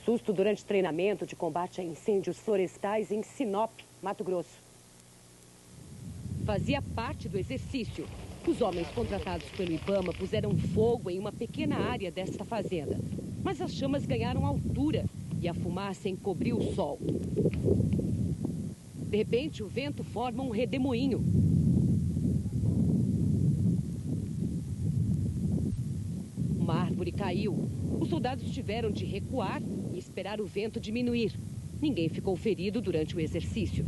susto durante treinamento de combate a incêndios florestais em Sinop, Mato Grosso. Fazia parte do exercício. Os homens contratados pelo IBAMA puseram fogo em uma pequena área desta fazenda. Mas as chamas ganharam altura e a fumaça encobriu o sol. De repente, o vento forma um redemoinho. Uma árvore caiu. Os soldados tiveram de recuar e esperar o vento diminuir. Ninguém ficou ferido durante o exercício.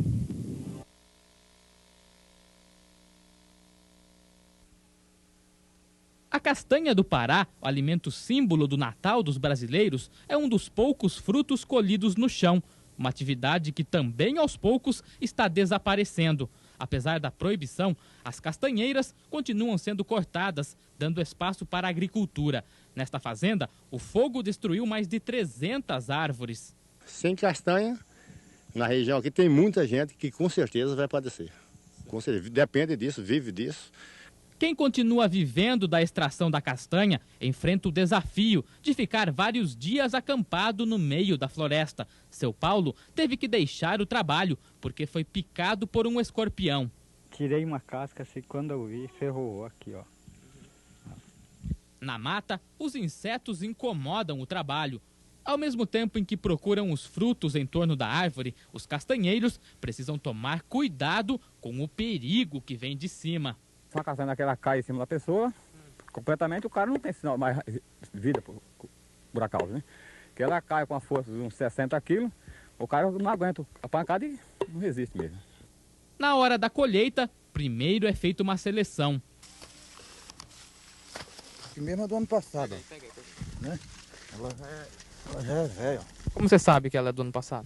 A castanha do Pará, o alimento símbolo do Natal dos brasileiros, é um dos poucos frutos colhidos no chão. Uma atividade que também aos poucos está desaparecendo. Apesar da proibição, as castanheiras continuam sendo cortadas, dando espaço para a agricultura. Nesta fazenda, o fogo destruiu mais de 300 árvores. Sem castanha, na região aqui tem muita gente que com certeza vai padecer. Com certeza, depende disso, vive disso. Quem continua vivendo da extração da castanha enfrenta o desafio de ficar vários dias acampado no meio da floresta. Seu Paulo teve que deixar o trabalho porque foi picado por um escorpião. Tirei uma casca assim, quando eu vi, ferrou aqui, ó. Na mata, os insetos incomodam o trabalho. Ao mesmo tempo em que procuram os frutos em torno da árvore, os castanheiros precisam tomar cuidado com o perigo que vem de cima. Uma castanha daquela cai em cima da pessoa, completamente o cara não tem sinal mais vida por acaso, né? Que ela cai com a força de uns 60 quilos, o cara não aguenta a pancada e não resiste mesmo. Na hora da colheita, primeiro é feita uma seleção. Aqui mesmo é do ano passado, né? Ela já é velha. Como você sabe que ela é do ano passado?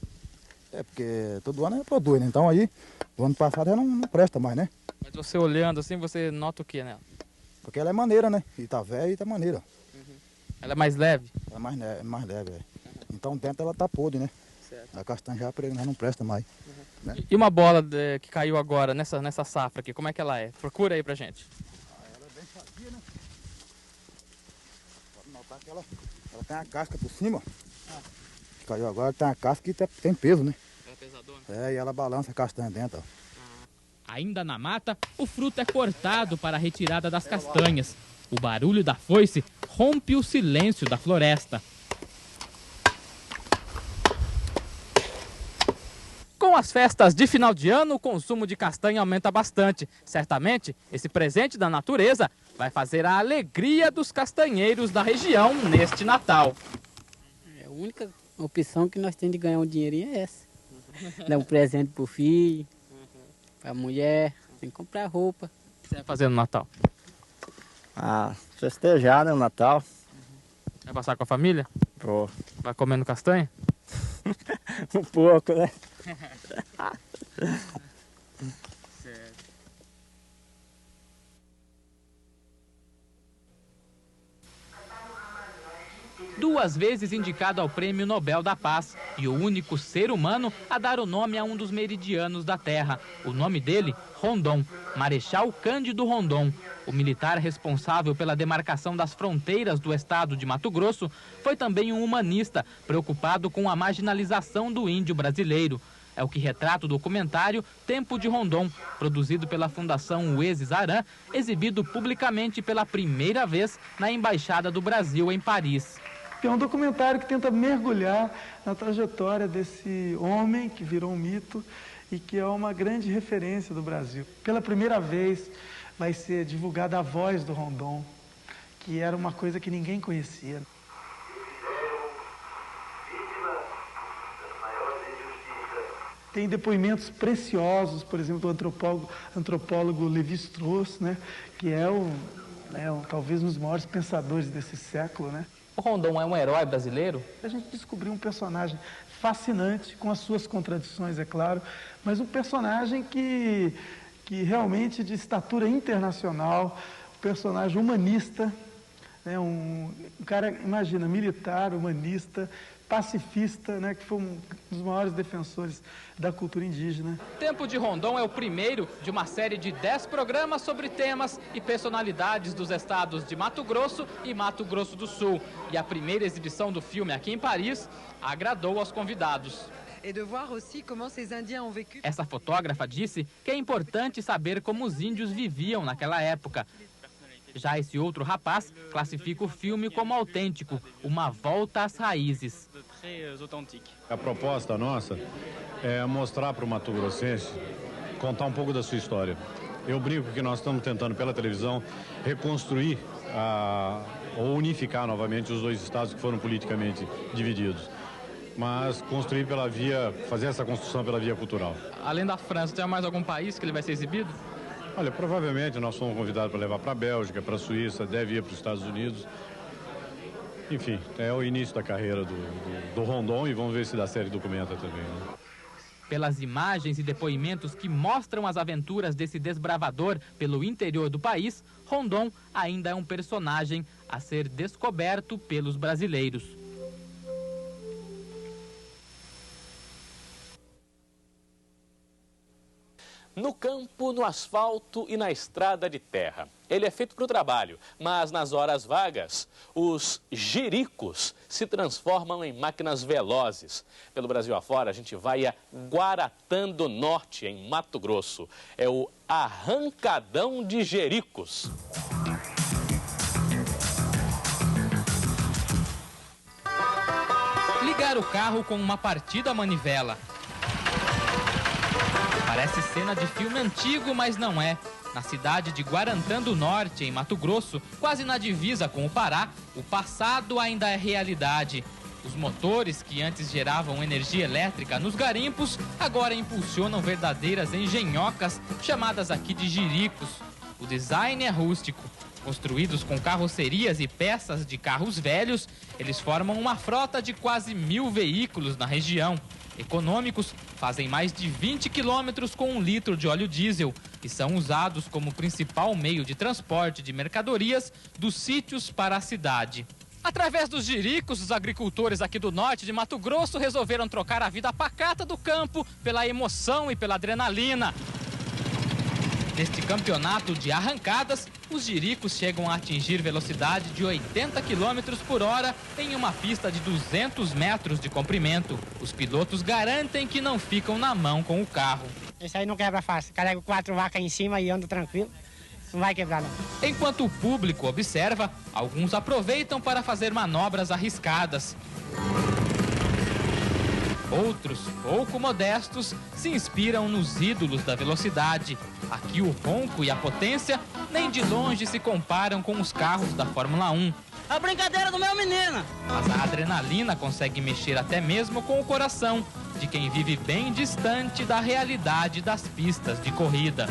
É porque todo ano ela produz, né? Então aí, do ano passado ela não presta mais, né? Mas você olhando assim, você nota o que nela? Porque ela é maneira, né? E tá velha e tá maneira. Ela é mais leve? Ela é mais leve, é. Então dentro ela tá podre, né? Certo. A castanha já não presta mais. Né? E uma bola que caiu agora nessa safra aqui, como é que ela é? Procura aí pra gente. Ela é bem sadia, né? Pode notar que ela tem a casca por cima. Caiu agora, tem a casca que tem peso, né? Ela é pesadona? É, e ela balança a castanha dentro, ó. Ainda na mata, o fruto é cortado para a retirada das castanhas. O barulho da foice rompe o silêncio da floresta. Com as festas de final de ano, o consumo de castanha aumenta bastante. Certamente, esse presente da natureza vai fazer a alegria dos castanheiros da região neste Natal. A única opção que nós temos de ganhar um dinheirinho é essa. Dar um presente pro filho, pra mulher, tem que comprar roupa. O que você vai fazer no Natal? Festejar, né, o Natal. Vai passar com a família? Pô. Vai comendo castanha? Um pouco, né? Certo. Duas vezes indicado ao Prêmio Nobel da Paz e o único ser humano a dar o nome a um dos meridianos da Terra. O nome dele, Rondon, Marechal Cândido Rondon. O militar responsável pela demarcação das fronteiras do estado de Mato Grosso foi também um humanista, preocupado com a marginalização do índio brasileiro. É o que retrata o documentário Tempo de Rondon, produzido pela Fundação Uesis Aran, exibido publicamente pela primeira vez na Embaixada do Brasil em Paris. É um documentário que tenta mergulhar na trajetória desse homem que virou um mito e que é uma grande referência do Brasil. Pela primeira vez vai ser divulgada a voz do Rondon, que era uma coisa que ninguém conhecia. Tem depoimentos preciosos, por exemplo, do antropólogo Lévi-Strauss, né, que é talvez um dos maiores pensadores desse século, né? O Rondon é um herói brasileiro? A gente descobriu um personagem fascinante, com as suas contradições, é claro, mas um personagem que realmente de estatura internacional, um personagem humanista, né? Um cara, imagina, militar, humanista, pacifista, né, que foi um dos maiores defensores da cultura indígena. Tempo de Rondon é o primeiro de uma série de 10 programas sobre temas e personalidades dos estados de Mato Grosso e Mato Grosso do Sul. E a primeira exibição do filme aqui em Paris agradou aos convidados. Essa fotógrafa disse que é importante saber como os índios viviam naquela época. Já esse outro rapaz classifica o filme como autêntico, uma volta às raízes. A proposta nossa é mostrar para o mato-grossense, contar um pouco da sua história. Eu brinco que nós estamos tentando pela televisão reconstruir ou unificar novamente os dois estados que foram politicamente divididos. Mas construir pela via, fazer essa construção pela via cultural. Além da França, tem mais algum país que ele vai ser exibido? Olha, provavelmente nós fomos convidados para levar para a Bélgica, para a Suíça, deve ir para os Estados Unidos. Enfim, é o início da carreira do Rondon e vamos ver se da série documenta também, né? Pelas imagens e depoimentos que mostram as aventuras desse desbravador pelo interior do país, Rondon ainda é um personagem a ser descoberto pelos brasileiros. No campo, no asfalto e na estrada de terra. Ele é feito para o trabalho, mas nas horas vagas, os jiricos se transformam em máquinas velozes. Pelo Brasil afora, a gente vai a Guaratã do Norte, em Mato Grosso. É o arrancadão de jiricos. Ligar o carro com uma partida à manivela. Parece cena de filme antigo, mas não é. Na cidade de Guarantã do Norte, em Mato Grosso, quase na divisa com o Pará, o passado ainda é realidade. Os motores que antes geravam energia elétrica nos garimpos, agora impulsionam verdadeiras engenhocas, chamadas aqui de jiricos. O design é rústico. Construídos com carrocerias e peças de carros velhos, eles formam uma frota de quase 1000 veículos na região. Econômicos, fazem mais de 20 quilômetros com 1 litro de óleo diesel e são usados como principal meio de transporte de mercadorias dos sítios para a cidade. Através dos jiricos, os agricultores aqui do norte de Mato Grosso resolveram trocar a vida pacata do campo pela emoção e pela adrenalina. Neste campeonato de arrancadas, os jiricos chegam a atingir velocidade de 80 km por hora em uma pista de 200 metros de comprimento. Os pilotos garantem que não ficam na mão com o carro. Isso aí não quebra fácil. Carrego 4 vacas em cima e ando tranquilo. Não vai quebrar, não. Enquanto o público observa, alguns aproveitam para fazer manobras arriscadas. Outros, pouco modestos, se inspiram nos ídolos da velocidade. Aqui o ronco e a potência nem de longe se comparam com os carros da Fórmula 1. A brincadeira do meu menino! Mas a adrenalina consegue mexer até mesmo com o coração de quem vive bem distante da realidade das pistas de corrida.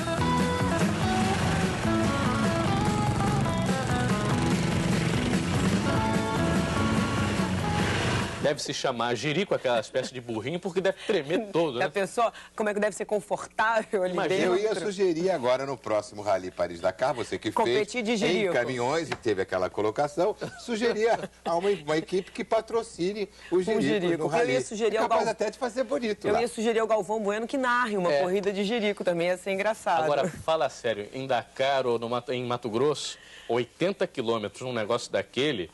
Deve se chamar jirico, aquela espécie de burrinho, porque deve tremer todo, né? A pessoa, como é que deve ser confortável ali dentro? Eu ia sugerir agora no próximo Rally Paris-Dakar, você que competir fez de jirico em caminhões e teve aquela colocação, sugerir a uma equipe que patrocine o jirico no Rally. Eu ia sugerir capaz até de fazer bonito Eu lá. ia sugerir ao Galvão Bueno que narre uma corrida de jirico, também ia ser engraçado. Agora, fala sério, em Dakar ou em Mato Grosso, 80 quilômetros num negócio daquele...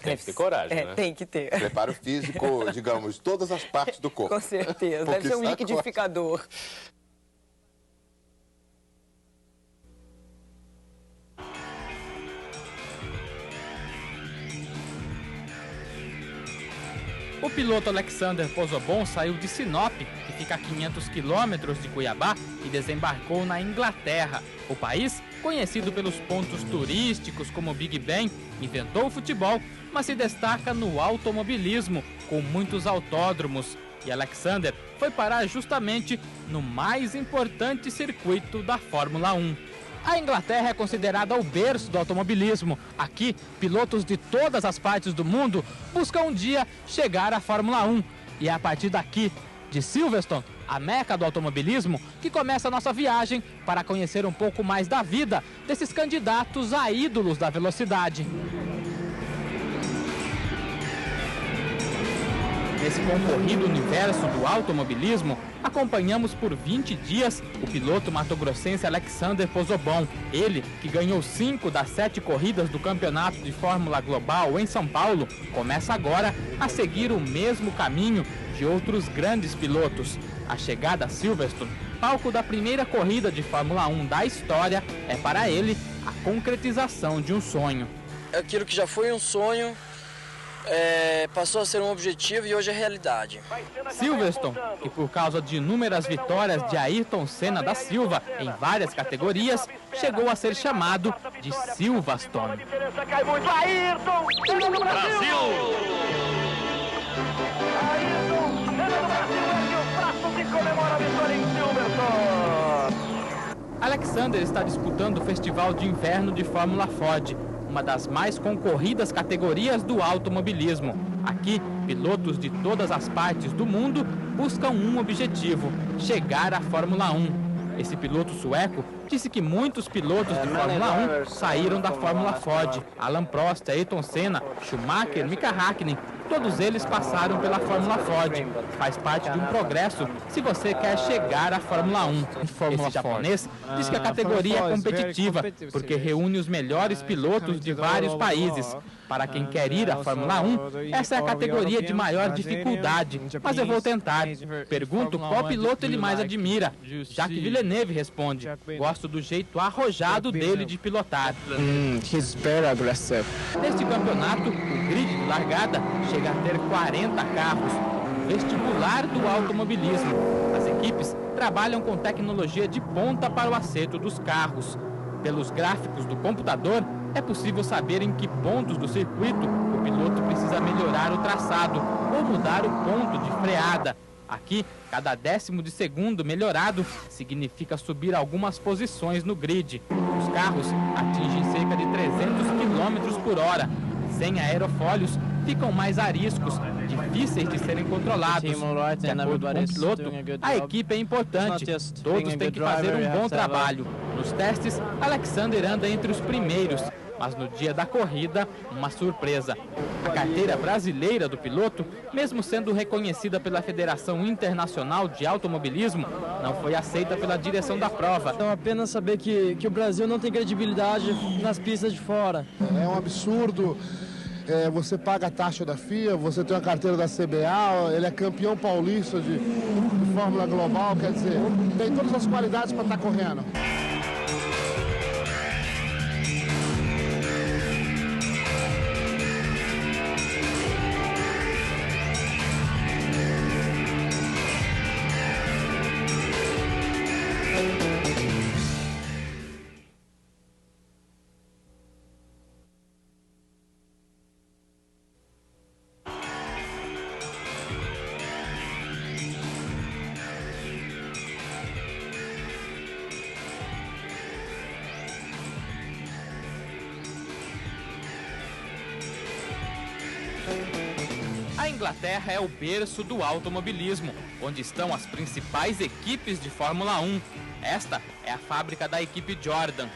Tem que ter coragem, né? Tem que ter. Preparo físico, digamos, todas as partes do corpo. Com certeza. Deve ser um liquidificador. O piloto Alexander Pozzobon saiu de Sinop, que fica a 500 quilômetros de Cuiabá, e desembarcou na Inglaterra. O país, conhecido pelos pontos turísticos como Big Ben, inventou o futebol, mas se destaca no automobilismo, com muitos autódromos. E Alexander foi parar justamente no mais importante circuito da Fórmula 1. A Inglaterra é considerada o berço do automobilismo. Aqui, pilotos de todas as partes do mundo buscam um dia chegar à Fórmula 1. E é a partir daqui, de Silverstone, a meca do automobilismo, que começa a nossa viagem para conhecer um pouco mais da vida desses candidatos a ídolos da velocidade. Nesse concorrido universo do automobilismo, acompanhamos por 20 dias o piloto mato-grossense Alexander Pozzobon. Ele, que ganhou 5 das 7 corridas do campeonato de Fórmula Global em São Paulo, começa agora a seguir o mesmo caminho de outros grandes pilotos. A chegada a Silverstone, palco da primeira corrida de Fórmula 1 da história, é para ele a concretização de um sonho. Aquilo que já foi um sonho passou a ser um objetivo e hoje é realidade. Silverstone, que por causa de inúmeras vitórias de Ayrton Senna da Silva em várias categorias, chegou a ser chamado de Silverstone. Brasil! Alexander está disputando o Festival de Inverno de Fórmula Ford, uma das mais concorridas categorias do automobilismo. Aqui, pilotos de todas as partes do mundo buscam um objetivo: chegar à Fórmula 1. Esse piloto sueco disse que muitos pilotos de Fórmula 1 saíram da Fórmula Ford. Alan Prost, Ayrton Senna, Schumacher, Mika Häkkinen, todos eles passaram pela Fórmula Ford. Faz parte de um progresso se você quer chegar à Fórmula 1. Esse japonês diz que a categoria é competitiva porque reúne os melhores pilotos de vários países. Para quem quer ir à Fórmula 1, essa é a categoria de maior dificuldade, mas eu vou tentar. Pergunto qual piloto ele mais admira. Jacques Villeneuve responde: gosto do jeito arrojado dele de pilotar. Neste campeonato, o grid de largada chega a ter 40 carros, vestibular do automobilismo. As equipes trabalham com tecnologia de ponta para o acerto dos carros. Pelos gráficos do computador, é possível saber em que pontos do circuito o piloto precisa melhorar o traçado ou mudar o ponto de freada. Aqui, cada 10º de segundo melhorado significa subir algumas posições no grid. Os carros atingem cerca de 300 km por hora. Sem aerofólios, ficam mais ariscos, difíceis de serem controlados. De acordo com o piloto, a equipe é importante. Todos têm que fazer um bom trabalho. Nos testes, Alexander anda entre os primeiros, mas no dia da corrida, uma surpresa. A carteira brasileira do piloto, mesmo sendo reconhecida pela Federação Internacional de Automobilismo, não foi aceita pela direção da prova. Então, apenas saber que o Brasil não tem credibilidade nas pistas de fora. É um absurdo. Você paga a taxa da FIA, você tem a carteira da CBA, ele é campeão paulista de Fórmula Global, quer dizer, tem todas as qualidades para estar correndo. A Inglaterra é o berço do automobilismo, onde estão as principais equipes de Fórmula 1. Esta é a fábrica da equipe Jordan.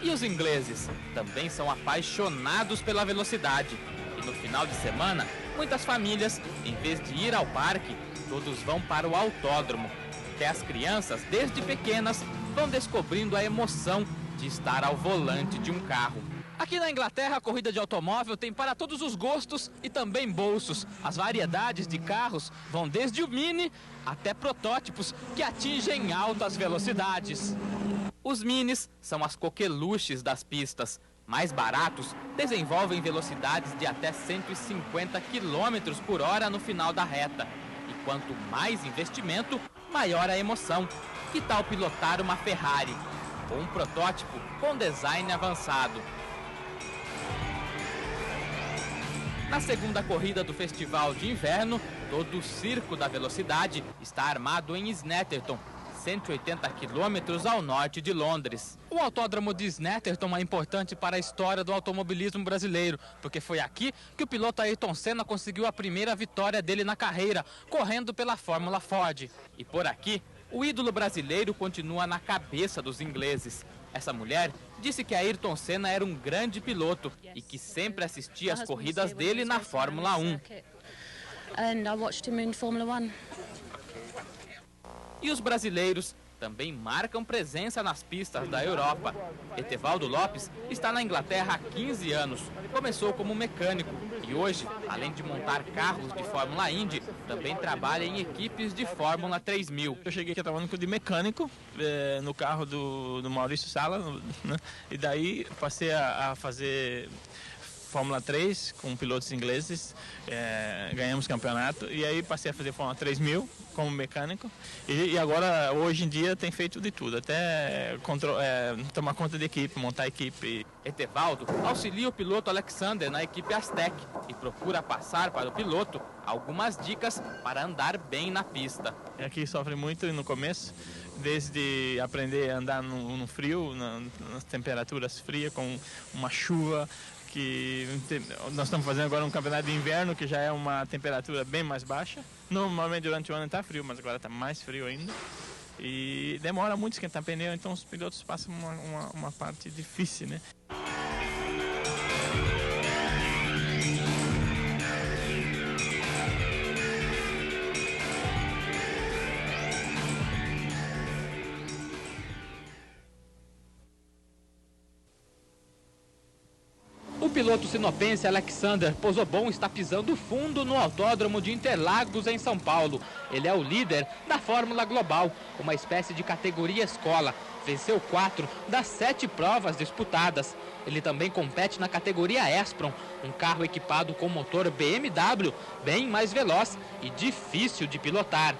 E os ingleses também são apaixonados pela velocidade. E no final de semana, muitas famílias, em vez de ir ao parque, todos vão para o autódromo. Até as crianças, desde pequenas, vão descobrindo a emoção de estar ao volante de um carro. Aqui na Inglaterra, a corrida de automóvel tem para todos os gostos e também bolsos. As variedades de carros vão desde o Mini até protótipos que atingem altas velocidades. Os Minis são as coqueluches das pistas. Mais baratos, desenvolvem velocidades de até 150 km por hora no final da reta. E quanto mais investimento, maior a emoção. Que tal pilotar uma Ferrari? Ou um protótipo com design avançado? Na segunda corrida do Festival de Inverno, todo o circo da velocidade está armado em Snetterton, 180 quilômetros ao norte de Londres. O autódromo de Snetterton é importante para a história do automobilismo brasileiro, porque foi aqui que o piloto Ayrton Senna conseguiu a primeira vitória dele na carreira, correndo pela Fórmula Ford. E por aqui, o ídolo brasileiro continua na cabeça dos ingleses. Essa mulher disse que Ayrton Senna era um grande piloto e que sempre assistia às corridas dele na Fórmula 1. and I watched him in Formula 1. E os brasileiros também marcam presença nas pistas da Europa. Etevaldo Lopes está na Inglaterra há 15 anos. Começou como mecânico e hoje, além de montar carros de Fórmula Indy, também trabalha em equipes de Fórmula 3000. Eu cheguei aqui trabalhando de mecânico no carro do Maurício Sala, né? E daí passei a fazer Fórmula 3 com pilotos ingleses, ganhamos campeonato e aí passei a fazer Fórmula 3000 como mecânico e agora hoje em dia tem feito de tudo, até tomar conta de equipe, montar equipe. Etevaldo auxilia o piloto Alexander na equipe Aztec e procura passar para o piloto algumas dicas para andar bem na pista. Aqui sofre muito no começo, desde aprender a andar no frio, nas temperaturas frias, com uma chuva, que nós estamos fazendo agora um campeonato de inverno, que já é uma temperatura bem mais baixa. Normalmente durante o ano está frio, mas agora está mais frio ainda. E demora muito esquentar pneu, então os pilotos passam uma parte difícil, né? O piloto sinopense Alexander Pozzobon está pisando fundo no Autódromo de Interlagos, em São Paulo. Ele é o líder da Fórmula Global, uma espécie de categoria escola. Venceu 4 das 7 provas disputadas. Ele também compete na categoria Espron, um carro equipado com motor BMW, bem mais veloz e difícil de pilotar.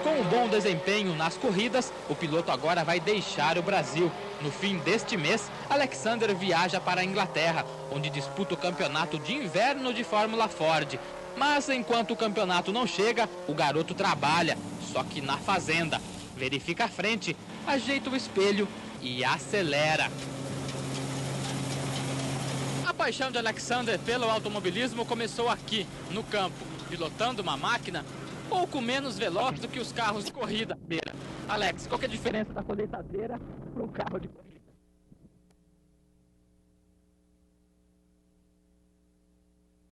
Com um bom desempenho nas corridas, o piloto agora vai deixar o Brasil. No fim deste mês, Alexander viaja para a Inglaterra, onde disputa o campeonato de inverno de Fórmula Ford. Mas enquanto o campeonato não chega, o garoto trabalha, só que na fazenda. Verifica a frente, ajeita o espelho e acelera. A paixão de Alexander pelo automobilismo começou aqui, no campo, pilotando uma máquina pouco menos veloz do que os carros de corrida. Alex, qual que é a diferença da colheitadeira para um carro de corrida?